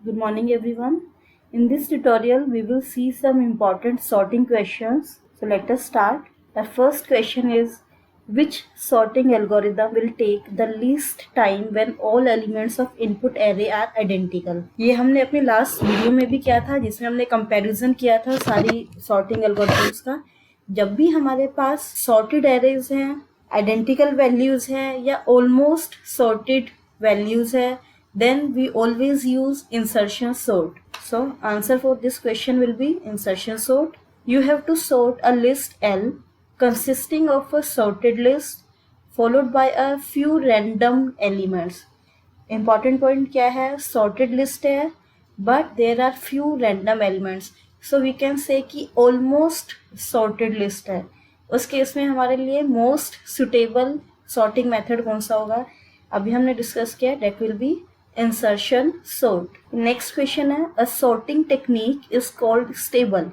Good morning everyone. In this tutorial we will see some important sorting questions. So let us start. The first question is, which sorting algorithm will take the least time when all elements of input array are identical? ये हमने अपने last video में भी किया था, जिसमें हमने comparison किया था सारी sorting algorithms का. जब भी हमारे पास sorted arrays हैं, identical values हैं या almost sorted values है, then we always use insertion sort. So answer for this question will be insertion sort. You have to sort a list L consisting of a sorted list followed by a few random elements. Important point क्या है? Sorted list है but there are few random elements. So we can say कि almost sorted list है. उस case में हमारे लिए most suitable sorting method कौन सा होगा? अभी हमने डिस्कस किया, that will be insertion sort. Next question है, अ sorting technique is called stable.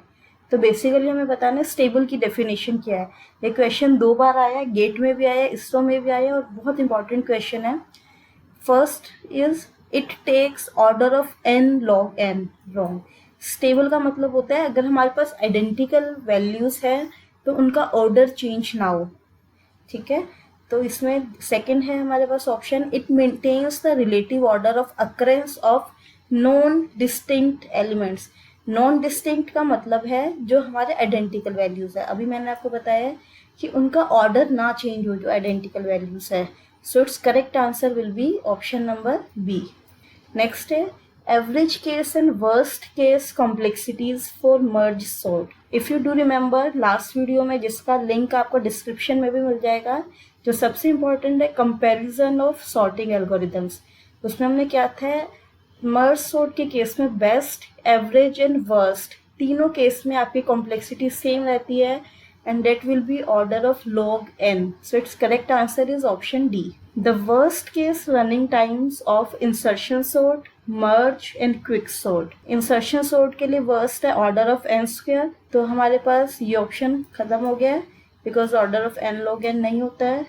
तो बेसिकली हमें बताना है स्टेबल की डेफिनेशन क्या है. ये क्वेश्चन 2 बार आया, गेट में भी आया, इसरो में भी आया और बहुत इंपॉर्टेंट क्वेश्चन है. First is it takes order of n log n. Wrong. Stable का मतलब होता है अगर हमारे पास आइडेंटिकल वैल्यूज है तो उनका ऑर्डर चेंज ना हो. ठीक है, तो इसमें सेकंड है हमारे पास option, it maintains the relative order of occurrence of non distinct elements. Non distinct का मतलब है जो हमारे आइडेंटिकल वैल्यूज है. अभी मैंने आपको बताया है कि उनका ऑर्डर ना चेंज हो जो आइडेंटिकल वैल्यूज है. So it's correct answer will be option number B. Next है, average case and worst case complexities for merge sort. If you do remember last video में, जिसका लिंक आपको डिस्क्रिप्शन में भी मिल जाएगा, जो सबसे इम्पोर्टेंट है कंपैरिजन ऑफ सॉर्टिंग एल्गोरिदम्स. उसमें हमने क्या था, मर्ज सॉर्ट के केस में बेस्ट, एवरेज एंड वर्स्ट तीनों केस में आपकी कॉम्प्लेक्सिटी सेम रहती है and that will be order of log n. So it's correct answer is option D. The worst case running times of insertion sort, merge and quick sort. Insertion sort के लिए worst है order of n square. तो हमारे पास ये option खत्म हो गया है because order of n log n नहीं होता है.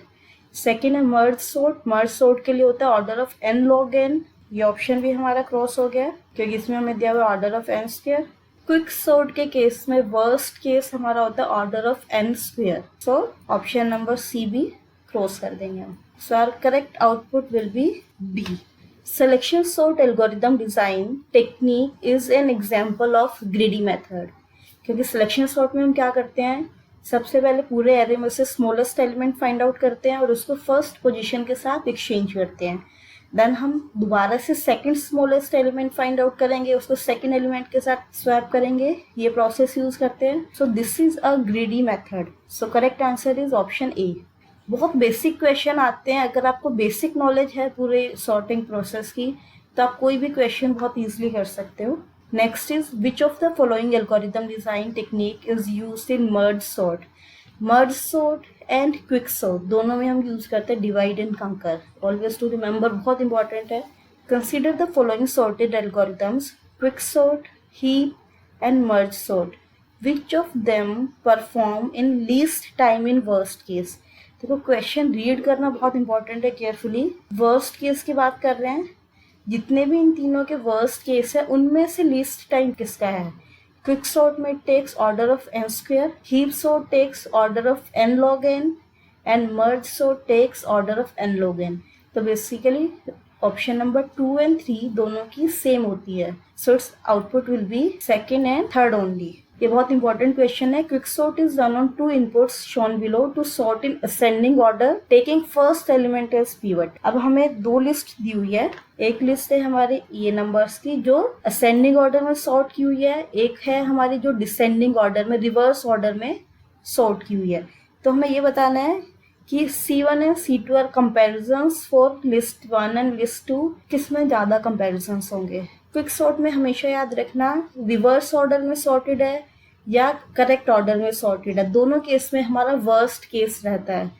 सेकेंड है मर्ज सॉर्ट. मर्ज सॉर्ट के लिए होता है order of n log n. ये ऑप्शन भी हमारा क्रॉस हो गया क्योंकि इसमें हमें दिया हुआ order of n square. Quick sort के केस में वर्स्ट केस हमारा होता है order of n square. So option number C भी क्रॉस कर देंगे हम. So our correct output will be B. Selection sort algorithm design technique is an example of greedy method. क्योंकि सिलेक्शन सॉर्ट में हम क्या करते हैं, सबसे पहले पूरे एरे में से स्मॉलेस्ट एलिमेंट फाइंड आउट करते हैं और उसको फर्स्ट पोजीशन के साथ एक्सचेंज करते हैं. देन हम दोबारा से second smallest element find out करेंगे, उसको सेकंड एलिमेंट के साथ स्वैप करेंगे. ये प्रोसेस यूज करते हैं. So this is a greedy method. So correct answer is option A. बहुत बेसिक क्वेश्चन आते हैं. अगर आपको बेसिक नॉलेज है पूरे सॉर्टिंग प्रोसेस की तो आप कोई भी क्वेश्चन बहुत ईजिली कर सकते हो. Next is, which of the following algorithm design technique is used in merge sort. Merge sort and quick sort दोनों में हम यूज करते हैं डिवाइड एंड कंकर. ऑलवेज टू रिमेंबर, बहुत इंपॉर्टेंट है. Consider the following sorted algorithms, quick sort, heap and merge sort. Which of them perform in least time in worst case. देखो question read करना बहुत इंपॉर्टेंट है carefully. Worst case की बात कर रहे हैं, जितने भी इन तीनों के वर्स्ट केस है उनमें से लीस्ट टाइम किसका है. क्विक सॉर्ट में takes order of n square, heap sort takes order of n log n and merge sort takes order of n log n. तो बेसिकली ऑप्शन नंबर 2 एंड 3 दोनों की same होती है. So it's output will be second and third only. ये बहुत important question है. Quick sort is done on 2 inputs shown below to sort in ascending order taking first element as pivot. अब हमें 2 list दी हुई है. एक लिस्ट है हमारे ये नंबर्स की जो असेंडिंग ऑर्डर में सॉर्ट की हुई है, एक है हमारी जो डिसेंडिंग ऑर्डर में रिवर्स ऑर्डर में सॉर्ट की हुई है. तो हमें ये बताना है कि C1 and C2 are comparisons for list 1 and list 2. किसमें ज्यादा कंपेरिजन्स होंगे. क्विक सॉर्ट में हमेशा याद रखना रिवर्स ऑर्डर में सॉर्टेड है या करेक्ट ऑर्डर में सॉर्टेड है. दोनों केस में हमारा वर्स्ट केस रहता है.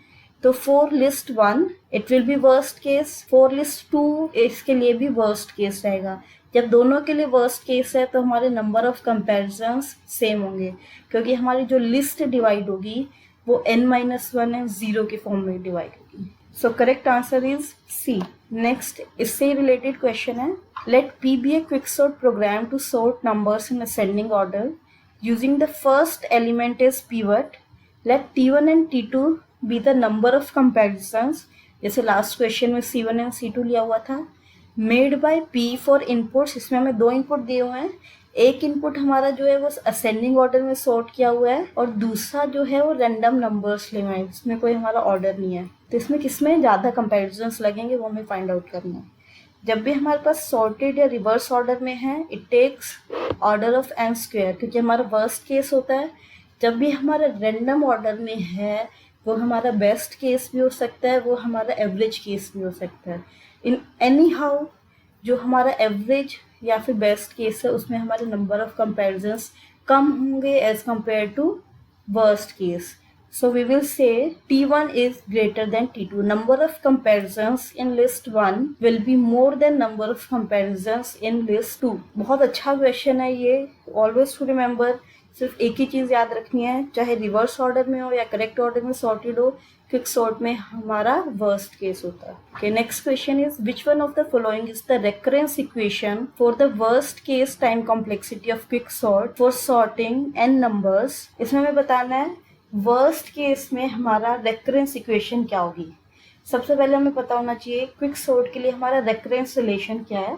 तो for list 1 it will B worst case, for list 2 इसके लिए भी वर्स्ट केस रहेगा. जब दोनों के लिए वर्स्ट केस है तो हमारे नंबर ऑफ कंपेरिजन्स सेम होंगे क्योंकि हमारी जो लिस्ट डिवाइड होगी वो n-1 है 0 के फॉर्म में डिवाइड होगी. So correct answer is C. Next इससे रिलेटेड क्वेश्चन है, let P be a quick sort program to sort numbers in ascending order using the first element is pivot. Let T1 and T2 be the number of comparisons, जैसे last question में C1 and C2 लिया हुआ था. Made by P for inputs, इसमें हमें 2 input दिए हुए हैं. एक इनपुट हमारा जो है वो असेंडिंग ऑर्डर में सॉर्ट किया हुआ है और दूसरा जो है वो रैंडम नंबर्स लिए हुए हैं, इसमें कोई हमारा ऑर्डर नहीं है. तो इसमें किसमें ज़्यादा कंपेरिजन्स लगेंगे वो हमें फाइंड आउट करना है. जब भी हमारे पास सॉर्टेड या रिवर्स ऑर्डर में है, it takes order of n square, क्योंकि हमारा वर्स्ट केस होता है. जब भी हमारा रैंडम ऑर्डर में है, वो हमारा बेस्ट केस भी हो सकता है, वो हमारा एवरेज केस भी हो सकता है. इन एनी हाउ जो हमारा एवरेज या फिर बेस्ट केस है उसमें हमारे नंबर ऑफ कंपेरिजन्स कम होंगे as compare to worst case. So we will say T1 is greater than T2. Number of comparisons in list 1 will be more than number of comparisons in list 2. बहुत अच्छा question है ये. Always to remember, सिर्फ एक ही चीज़ याद रखनी है, चाहे रिवर्स ऑर्डर में हो या करेक्ट ऑर्डर में सॉर्टेड हो, क्विक सॉर्ट में हमारा वर्स्ट केस होता है. Okay, next question is which one of the following is the recurrence equation for the worst case time complexity of quick sort for sorting N numbers. इसमें हमें बताना है worst case में हमारा रेकरेंस इक्वेशन क्या होगी. सबसे पहले हमें पता होना चाहिए क्विक सॉर्ट के लिए हमारा रेकरेंस रिलेशन क्या है.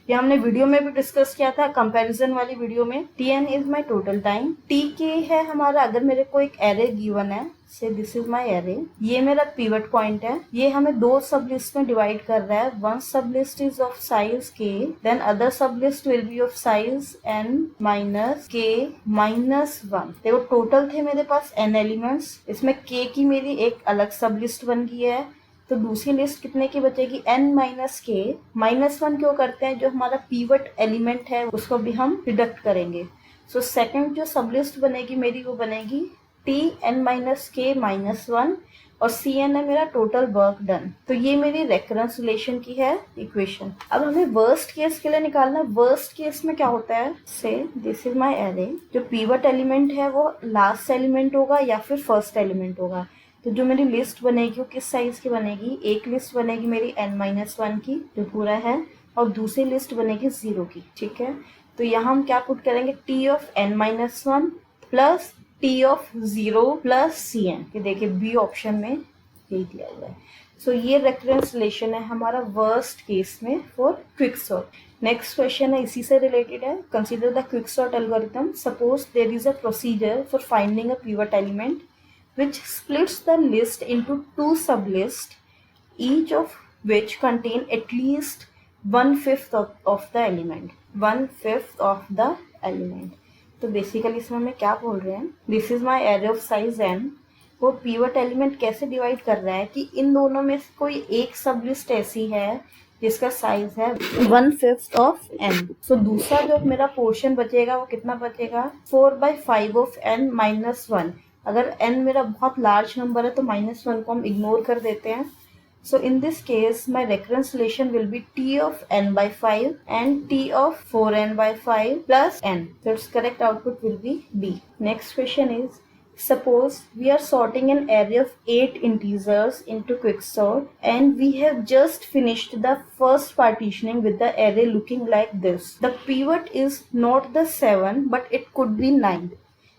ये हमने वीडियो में भी डिस्कस किया था, कंपैरिजन वाली वीडियो में. Tn is my total time. Tk है हमारा, अगर मेरे को एक एरे गिवन है, से दिस इज माई एरे, ये मेरा पिवट पॉइंट है, ये हमें 2 सब लिस्ट में डिवाइड कर रहा है. One sub list is of size k, then other sub list will be of size n minus k minus 1. देखो टोटल थे मेरे पास n एलिमेंट्स, इसमें k की मेरी एक अलग सब लिस्ट बन गई है, तो दूसरी लिस्ट कितने की बचेगी, n माइनस के. -1 क्यों करते हैं, जो हमारा पीवट एलिमेंट है उसको भी हम डिडक्ट करेंगे. सो सेकंड जो सब लिस्ट बनेगी मेरी वो बनेगी Tn माइनस के माइनस 1 और Cn है मेरा टोटल वर्क डन. तो ये मेरी रेकरेंस रिलेशन की है इक्वेशन. अब हमें वर्स्ट केस के लिए निकालना. वर्स्ट केस में क्या होता है, से दिस इज माई एरे, जो पीवट एलिमेंट है वो लास्ट एलिमेंट होगा या फिर फर्स्ट एलिमेंट होगा. तो जो मेरी लिस्ट बनेगी वो किस साइज की बनेगी, एक लिस्ट बनेगी मेरी n-1 की जो पूरा है, और दूसरी लिस्ट बनेगी 0 की. ठीक है, तो यहाँ हम क्या पुट करेंगे, t of n-1 plus t of 0 plus Cn. ये देखिए बी ऑप्शन में यही दिया हुआ है. सो ये रेफरेंस रिलेशन है हमारा वर्स्ट केस में for quick sort. Next question है इसी से रिलेटेड है. Consider the quick sort algorithm. Suppose there is a procedure for finding a pivot element which splits the list into 2 sublists, each of which contain at least 1/5 of the element. 1/5 of the element. तो basically इसमें हमें क्या बोल रहे हैं, this is my array of size n. वो pivot element कैसे divide कर रहा है कि इन दोनों में से कोई एक सब लिस्ट ऐसी है जिसका साइज है 1/5 ऑफ n. सो दूसरा जो मेरा पोर्शन बचेगा वो कितना बचेगा, 4/5 ऑफ n माइनस 1. अगर n मेरा बहुत लार्ज नंबर है तो -1 को हम इग्नोर कर देते हैं. So in this case my reference relation will be t of n/5 and t of 4n/5 plus n. So its correct output will be B. Next question is, suppose we are sorting an array of 8 integers into quicksort and we have just finished the first partitioning with the array looking like this. The pivot is not the 7 but it could be 9.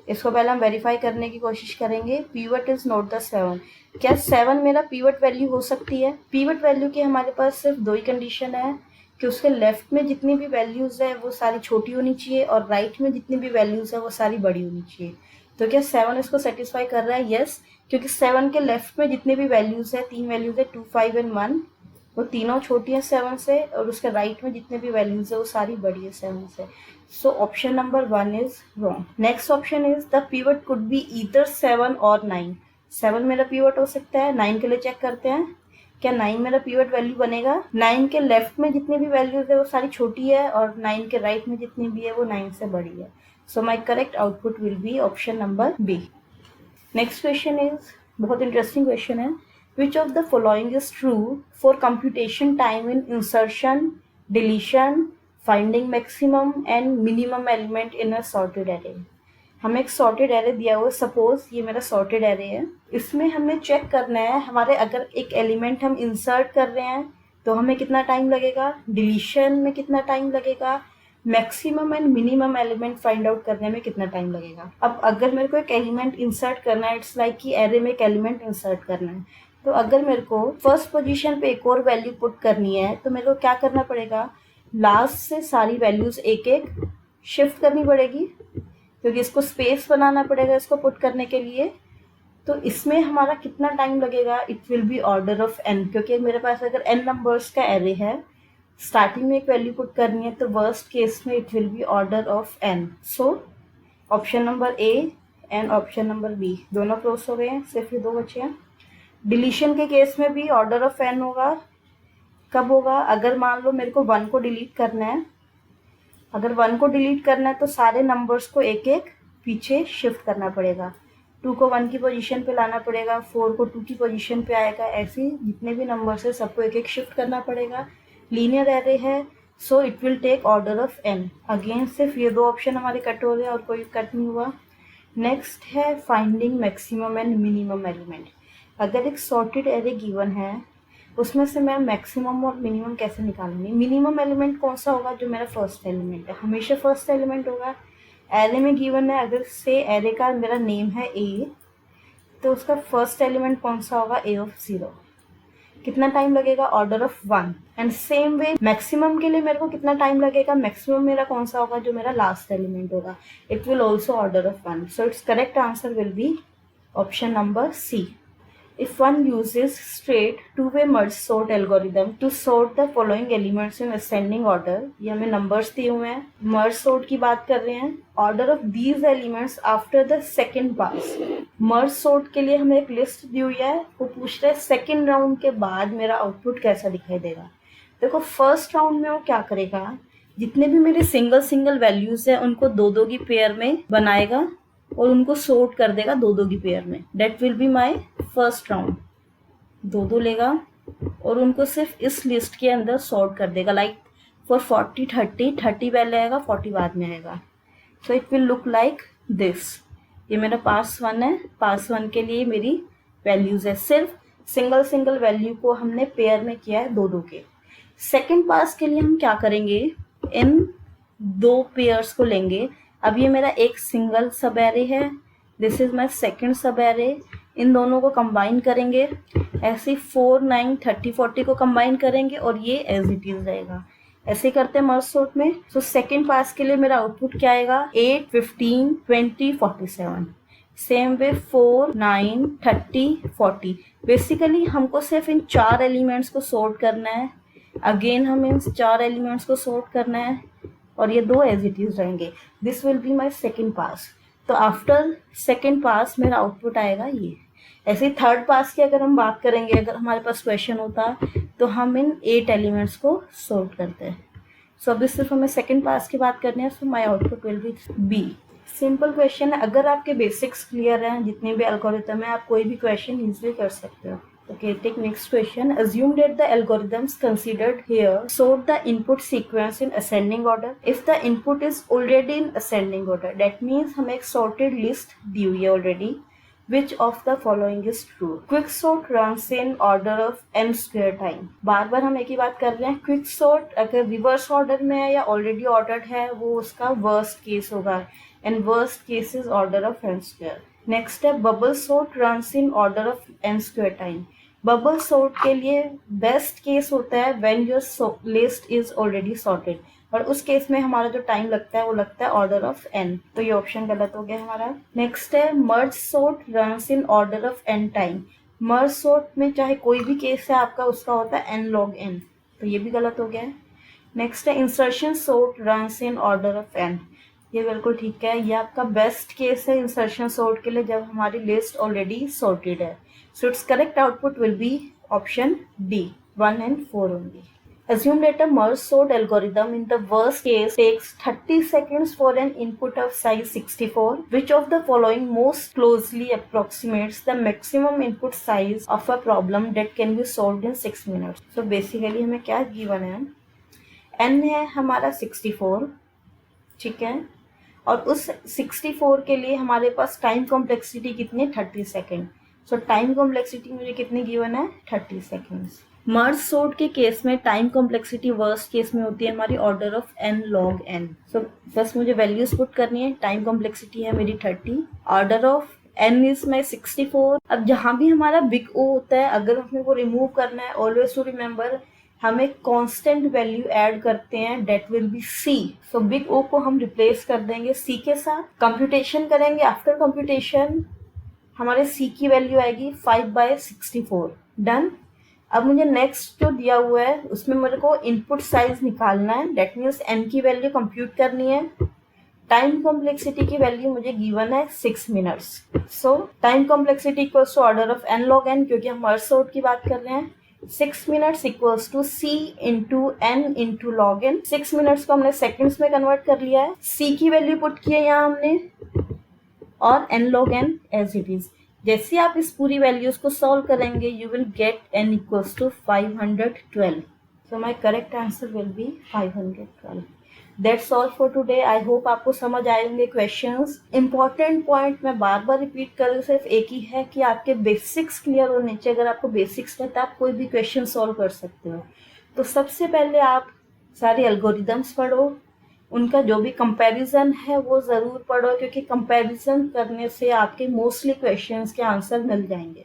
इसको पहले हम verify करने की कोशिश करेंगे. Pivot is not the 7. क्या 7 मेरा pivot value हो सकती है. पीवट वैल्यू की हमारे पास सिर्फ 2 ही कंडीशन है कि उसके लेफ्ट में जितनी भी वैल्यूज है वो सारी छोटी होनी चाहिए और राइट में जितनी भी वैल्यूज है वो सारी बड़ी होनी चाहिए. तो क्या 7 इसको सेटिस्फाई कर रहा है, यस, क्योंकि 7 के लेफ्ट में जितनी भी वैल्यूज है, 3 वैल्यूज है 2, 5 एंड 1, वो तीनों छोटी है 7 से, और उसके राइट में जितने भी वैल्यूज है वो सारी बड़ी है 7 से. So option number 1 is wrong. Next option is the pivot could be either 7 और 9. 7 मेरा pivot हो सकता है. 9 के लिए चेक करते हैं, क्या 9 मेरा pivot वैल्यू बनेगा. 9 के लेफ्ट में जितनी भी वैल्यूज है वो सारी छोटी है और 9 के राइट में जितनी भी है वो 9 से बड़ी है. So my correct output will be option number B. Next question is बहुत इंटरेस्टिंग क्वेश्चन है. Which of the following is true for computation time in insertion, deletion, finding maximum and minimum element in a sorted array. हमें एक sorted array दिया हुआ है. Suppose ये मेरा sorted array है. इसमें हमें चेक करना है हमारे अगर एक एलिमेंट हम इंसर्ट कर रहे हैं तो हमें कितना टाइम लगेगा, डिलीशन में कितना टाइम लगेगा, maximum and minimum element find out करने में कितना टाइम लगेगा। अब अगर मेरे को एक एलिमेंट इंसर्ट करना है, इट्स लाइक कि एरे में एक एलिमेंट इंसर्ट करना है, तो अगर मेरे को फर्स्ट पोजीशन पे एक और वैल्यू पुट करनी है तो मेरे को क्या करना पड़ेगा, लास्ट से सारी वैल्यूज एक एक शिफ्ट करनी पड़ेगी, क्योंकि इसको स्पेस बनाना पड़ेगा इसको पुट करने के लिए। तो इसमें हमारा कितना टाइम लगेगा, it will be order of n, क्योंकि मेरे पास अगर n नंबर्स का एरे है, स्टार्टिंग में एक वैल्यू पुट करनी है, तो वर्स्ट केस में it will be order of n। So option number A and option number B दोनों क्लोज हो गए हैं, सिर्फ ये दो बचे हैं। डिलीशन के केस में भी ऑर्डर ऑफ n होगा। कब होगा, अगर मान लो मेरे को 1 को डिलीट करना है, अगर 1 को डिलीट करना है तो सारे नंबर्स को एक एक पीछे शिफ्ट करना पड़ेगा। 2 को 1 की पोजीशन पे लाना पड़ेगा, 4 को 2 की पोजीशन पे आएगा, ऐसे जितने भी नंबर्स है सबको एक एक शिफ्ट करना पड़ेगा। लीनियर एरे है, so it will take order of n। Again सिर्फ ये दो ऑप्शन हमारे कट हो रहे हैं और कोई कट नहीं हुआ। नेक्स्ट है finding maximum and minimum element. अगर एक सॉर्टेड एरे गिवन है, उसमें से मैं मैक्सिमम और मिनिमम कैसे निकालूंगी। मिनिमम एलिमेंट कौन सा होगा, जो मेरा फर्स्ट एलिमेंट है, हमेशा फर्स्ट एलिमेंट होगा। एरे में गिवन है, अगर से एरे का मेरा नेम है a, तो उसका फर्स्ट एलिमेंट कौन सा होगा, a ऑफ 0। कितना टाइम लगेगा, order of 1। And same way maximum के लिए मेरे को कितना टाइम लगेगा, मैक्सिमम मेरा कौन सा होगा, जो मेरा लास्ट एलिमेंट होगा, it will also order of 1। So it's correct answer will be option number C. If one uses straight two-way merge sort algorithm to sort the following elements in ascending order, ये हमें numbers दिए हुए हैं, merge sort की बात कर रहे हैं, order of these elements after the second pass। merge sort के लिए हमें एक लिस्ट दी हुई है, वो पूछ रहा है सेकेंड राउंड के बाद मेरा आउटपुट कैसा दिखाई देगा। देखो फर्स्ट राउंड में वो क्या करेगा, जितने भी मेरे सिंगल सिंगल वैल्यूज है उनको दो दो की पेयर में बनाएगा और उनको सॉर्ट कर देगा दो दो की पेयर में। That will be my first round. दो दो लेगा और उनको सिर्फ इस लिस्ट के अंदर सॉर्ट कर देगा, लाइक फॉर 40 30, 30 पहले आएगा 40 बाद में आएगा। सो it will look like this. ये मेरा पास 1 है, पास 1 के लिए मेरी वैल्यूज है, सिर्फ सिंगल सिंगल वैल्यू को हमने पेयर में किया है दो दो के। सेकेंड पास के लिए हम क्या करेंगे, इन दो पेयर्स को लेंगे। अब ये मेरा एक सिंगल सब एरे है, दिस इज माई सेकेंड सब एरे, इन दोनों को कंबाइन करेंगे, ऐसे 4 9 30 40 को कंबाइन करेंगे और ये एज इट इज रहेगा। ऐसे करते हैं मर्ज सॉर्ट में। सो सेकेंड पास के लिए मेरा आउटपुट क्या आएगा, 8 15 20 47। Same way 4 9 30 40। बेसिकली हमको सिर्फ इन चार एलिमेंट्स को सॉर्ट करना है। अगेन हम इन चार एलिमेंट्स को सॉर्ट करना है और ये दो एज इट इज रहेंगे। This will be my second pass. तो आफ्टर सेकेंड पास मेरा आउटपुट आएगा ये। ऐसे ही थर्ड पास की अगर हम बात करेंगे, अगर हमारे पास क्वेश्चन होता तो हम इन 8 एलिमेंट्स को सॉर्ट करते हैं। सो अभी सिर्फ हमें सेकेंड पास की बात करनी है, so my output will be B. Simple question है, अगर आपके बेसिक्स क्लियर हैं, जितने भी एल्गोरिथम है, आप कोई भी क्वेश्चन इजीली कर सकते हो। Okay, take next question. Assume that the algorithms considered here sort the input sequence in ascending order. If the input is already in ascending order, that means हमें एक sorted list दी हुई है already. Which of the following is true? Quick sort runs in order of n square time. बार बार हम एक ही बात कर रहे हैं। Quick sort अगर reverse order में है या already ordered है, वो उसका worst case होगा, and worst case is order of n square. Next है bubble sort runs in order of n square time. Bubble sort के लिए बेस्ट केस होता है when your list is already sorted, और उस केस में हमारा जो टाइम लगता है वो लगता है ऑर्डर ऑफ n। तो ये ऑप्शन गलत हो गया हमारा। नेक्स्ट है merge sort runs in order of n time. Merge sort में चाहे कोई भी केस है आपका, उसका होता है n log n, तो ये भी गलत हो गया है। नेक्स्ट है insertion sort runs in order of n। ये बिल्कुल ठीक है, ये आपका बेस्ट केस है इंसर्शन सॉर्ट के लिए जब हमारी लिस्ट ऑलरेडी सॉर्टेड है। So its correct output will be option D, 1 and 4 only. Assume that a merge sort algorithm in the worst case takes 30 seconds for an input of size 64. Which of the following most closely approximates the maximum input size of a problem that can be solved in 6 minutes? So basically हमें क्या given है, n है हमारा 64, ठीक है, और उस 64 के लिए हमारे पास टाइम कॉम्प्लेक्सिटी कितनी है, 30 सेकेंड। सो टाइम कॉम्प्लेक्सिटी मुझे कितनी गिवन है, 30 सेकेंड्स। मर्ज सॉर्ट के केस में टाइम कॉम्प्लेक्सिटी वर्स्ट केस में होती है हमारी order of n log n। सो बस मुझे वैल्यूज पुट करनी है। टाइम कॉम्प्लेक्सिटी है मेरी 30, order of n is my 64। अब जहां भी हमारा बिग O होता है, अगर हमें वो रिमूव करना है, ऑलवेज टू रिमेम्बर हम एक कांस्टेंट वैल्यू ऐड करते हैं, that will be c। So big O को हम रिप्लेस कर देंगे c के साथ, कंप्यूटेशन करेंगे। आफ्टर कंप्यूटेशन हमारे c की वैल्यू आएगी 5/64। डन। अब मुझे नेक्स्ट जो दिया हुआ है उसमें मेरे को इनपुट साइज निकालना है, डेट मीन्स n की वैल्यू कंप्यूट करनी है। टाइम कॉम्प्लेक्सिटी की वैल्यू मुझे गिवन है 6 minutes. So time complexity equals to order of n log n, क्योंकि हम मर्ज सॉर्ट की बात कर रहे हैं। 6 minutes equals to c into n into log n। 6 minutes को हमने सेकेंड्स में कन्वर्ट कर लिया है, c की वैल्यू पुट की है यहाँ हमने, और n log n as it is. जैसे आप इस पूरी वैल्यूज को सॉल्व करेंगे, you will get n equals to 512। So my correct answer will be 512। That's all for today. I hope आपको समझ आए होंगे क्वेश्चंस। इंपॉर्टेंट पॉइंट मैं बार बार रिपीट कर रही, सिर्फ एक ही है कि आपके बेसिक्स क्लियर होने चाहिए। अगर आपको बेसिक्स है तो आप कोई भी क्वेश्चन सॉल्व कर सकते हो। तो सबसे पहले आप सारे एल्गोरिदम्स पढ़ो, उनका जो भी कंपैरिजन है वो ज़रूर पढ़ो, क्योंकि कंपैरिजन करने से आपके मोस्टली क्वेश्चंस के आंसर मिल जाएंगे।